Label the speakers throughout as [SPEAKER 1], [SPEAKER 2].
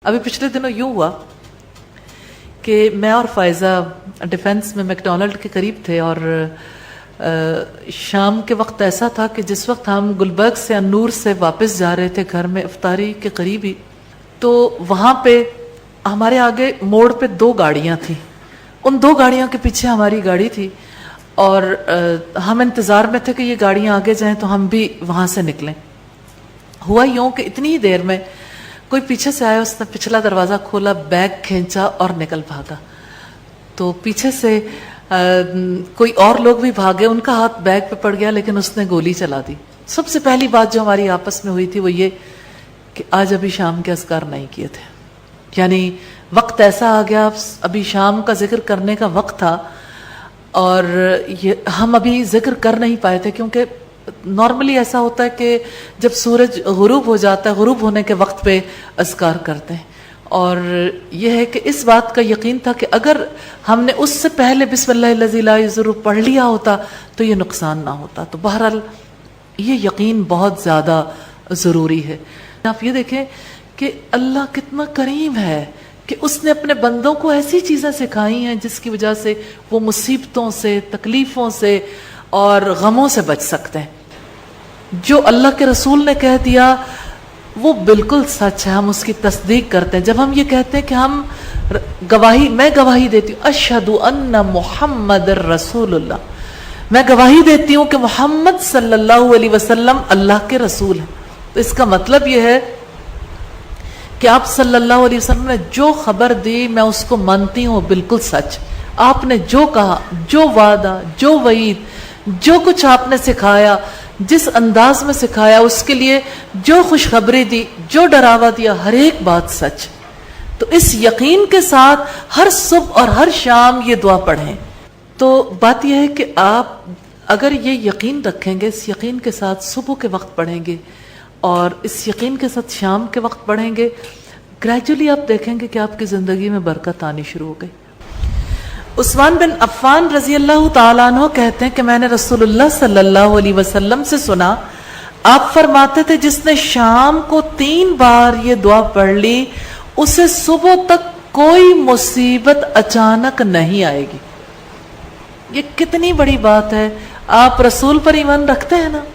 [SPEAKER 1] अभी पिछले दिनों यूं हुआ कि मैं और फायजा डिफेंस में मैकडोनल्ड के करीब थे और शाम के वक्त ऐसा था कि जिस वक्त हम गुलबर्ग से अन्नूर से वापस जा रहे थे घर में इफ्तारी के करीब ही, तो वहाँ पे हमारे आगे मोड़ पे दो गाड़ियाँ थी। उन दो गाड़ियों के पीछे हमारी गाड़ी थी और हम इंतज़ार में थे कि ये गाड़ियाँ आगे जाएं तो हम भी वहाँ से निकलें। हुआ यूँ कि इतनी ही देर में कोई पीछे से आया, उसने पिछला दरवाज़ा खोला, बैग खींचा और निकल भागा। तो पीछे से कोई और लोग भी भागे, उनका हाथ बैग पे पड़ गया लेकिन उसने गोली चला दी। सबसे पहली बात जो हमारी आपस में हुई थी वो ये कि आज अभी शाम के अज़कार नहीं किए थे, यानी वक्त ऐसा आ गया, अभी शाम का जिक्र करने का वक्त था और ये हम अभी जिक्र कर नहीं पाए थे, क्योंकि नॉर्मली ऐसा होता है कि जब सूरज गुरूब हो जाता है, गुरूब होने के वक्त पे अज़कार करते हैं। और यह है कि इस बात का यकीन था कि अगर हमने उससे पहले बिस्मिल्लाहिर्रहमानिर्रहीम ला यज़ुर्रु पढ़ लिया होता तो ये नुकसान ना होता। तो बहरहाल ये यकीन बहुत ज़्यादा ज़रूरी है। आप ये देखें कि अल्लाह कितना करीम है कि उसने अपने बंदों को ऐसी चीज़ें सिखाई हैं जिसकी वजह से वो मुसीबतों से, तकलीफ़ों से और गमों से बच सकते हैं। जो अल्लाह के रसूल ने कह दिया वो बिल्कुल सच है, हम उसकी तस्दीक करते हैं। जब हम ये कहते हैं कि हम गवाही, मैं गवाही देती हूँ अशहदु अन्ना मुहम्मदुर रसूलुल्लाह, मैं गवाही देती हूँ कि मोहम्मद सल्लल्लाहु अलैहि वसल्लम अल्लाह के रसूल हैं, तो इसका मतलब यह है कि आप सल्लल्लाहु अलैहि वसल्लम ने जो खबर दी मैं उसको मानती हूँ, बिल्कुल सच। आपने जो कहा, जो वादा, जो वईद, जो कुछ आपने सिखाया, जिस अंदाज में सिखाया, उसके लिए जो खुशखबरी दी, जो डरावा दिया, हर एक बात सच। तो इस यकीन के साथ हर सुबह और हर शाम ये दुआ पढ़ें। तो बात यह है कि आप अगर ये यकीन रखेंगे, इस यकीन के साथ सुबह के वक्त पढ़ेंगे और इस यकीन के साथ शाम के वक्त पढ़ेंगे, ग्रेजुअली आप देखेंगे कि आपकी ज़िंदगी में बरकत आनी शुरू हो गई। उस्मान बिन अफ़्फ़ान रज़ी अल्लाह ताला अन्हु कहते हैं कि मैंने रसूलुल्लाह सल्लल्लाहु अलैहि वसल्लम से सुना, आप फरमाते थे जिसने शाम को 3 बार ये दुआ पढ़ ली उसे सुबह तक कोई मुसीबत अचानक नहीं आएगी। ये कितनी बड़ी बात है। आप रसूल पर ईमान रखते हैं ना,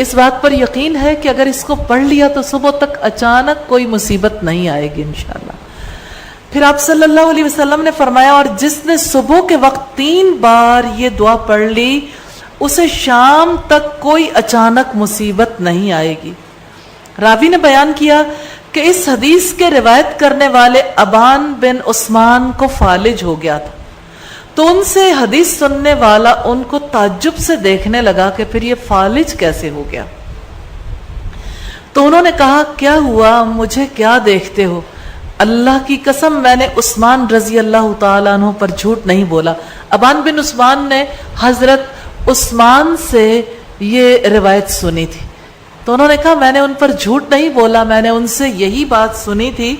[SPEAKER 1] इस बात पर यकीन है कि अगर इसको पढ़ लिया तो सुबह तक अचानक कोई मुसीबत नहीं आएगी इंशाअल्लाह। फिर आप सल्लल्लाहु अलैहि वसल्लम ने फरमाया और जिसने सुबह के वक्त 3 बार ये दुआ पढ़ ली उसे शाम तक कोई अचानक मुसीबत नहीं आएगी। रावी ने बयान किया कि इस हदीस के रिवायत करने वाले अबान बिन उस्मान को फालिज हो गया था, तो उनसे हदीस सुनने वाला उनको ताज्जुब से देखने लगा कि फिर ये फालिज कैसे हो गया। तो उन्होंने कहा, क्या हुआ, मुझे क्या देखते हो? अल्लाह की कसम मैंने उस्मान रजी अल्लाह ताला अन्हु पर झूठ नहीं बोला। अबान बिन उस्मान ने हजरत उस्मान से ये रिवायत सुनी थी, तो उन्होंने कहा मैंने उन पर झूठ नहीं बोला, मैंने उनसे यही बात सुनी थी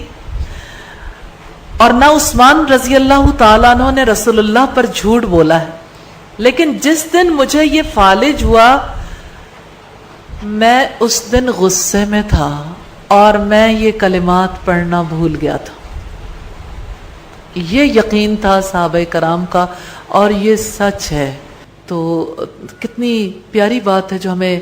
[SPEAKER 1] और ना उस्मान रजी अल्लाह ताला अन्हु ने रसूलुल्लाह पर झूठ बोला है। लेकिन जिस दिन मुझे ये फालिज हुआ मैं उस दिन गुस्से में था और मैं ये कलिमात पढ़ना भूल गया था। ये यकीन था सहाबा कराम का और ये सच है। तो कितनी प्यारी बात है जो हमें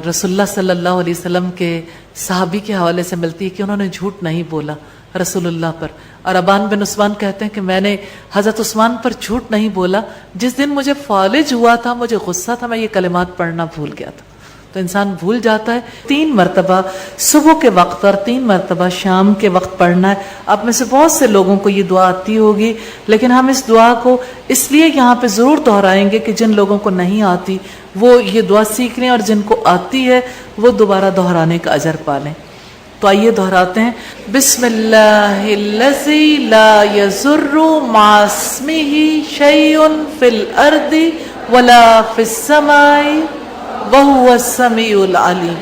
[SPEAKER 1] रसूलुल्लाह सल्लल्लाहु अलैहि वसल्लम के सहाबी के हवाले से मिलती है कि उन्होंने झूठ नहीं बोला रसूलुल्लाह पर। और अबान बिन उस्मान कहते हैं कि मैंने हजरत उस्मान पर झूठ नहीं बोला, जिस दिन मुझे फालिज हुआ था, मुझे गुस्सा था, मैं ये कलिमात पढ़ना भूल गया था। तो इंसान भूल जाता है। 3 मरतबा सुबह के वक्त और 3 मरतबा शाम के वक्त पढ़ना है। आप में से बहुत से लोगों को ये दुआ आती होगी, लेकिन हम इस दुआ को इसलिए यहाँ पे ज़रूर दोहराएंगे कि जिन लोगों को नहीं आती वो ये दुआ सीख लें और जिनको आती है वो दोबारा दोहराने का अजर पा लें। तो आइए दोहराते हैं। बिस्मिल्लाहिल्लज़ी ला यज़ुर्रु मास्मिही शैउन फिल अर्दी वला फिस समाई वहुवा समीउल अलीम।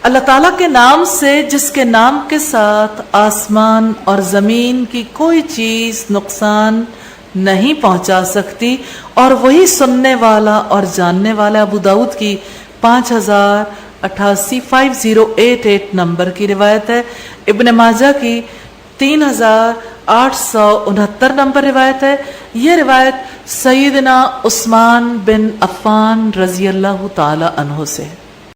[SPEAKER 1] अल्लाह ताला के नाम से जिसके नाम के साथ आसमान और ज़मीन की कोई चीज़ नुकसान नहीं पहुंचा सकती और वही सुनने वाला और जानने वाला। अबू दाऊद की 5000 508 نمبر کی روایت ہے. ابن ماجہ کی 3869 نمبر روایت ہے. یہ روایت سیدنا عثمان بن عفان رضی اللہ تعالی عنہ سے ہے.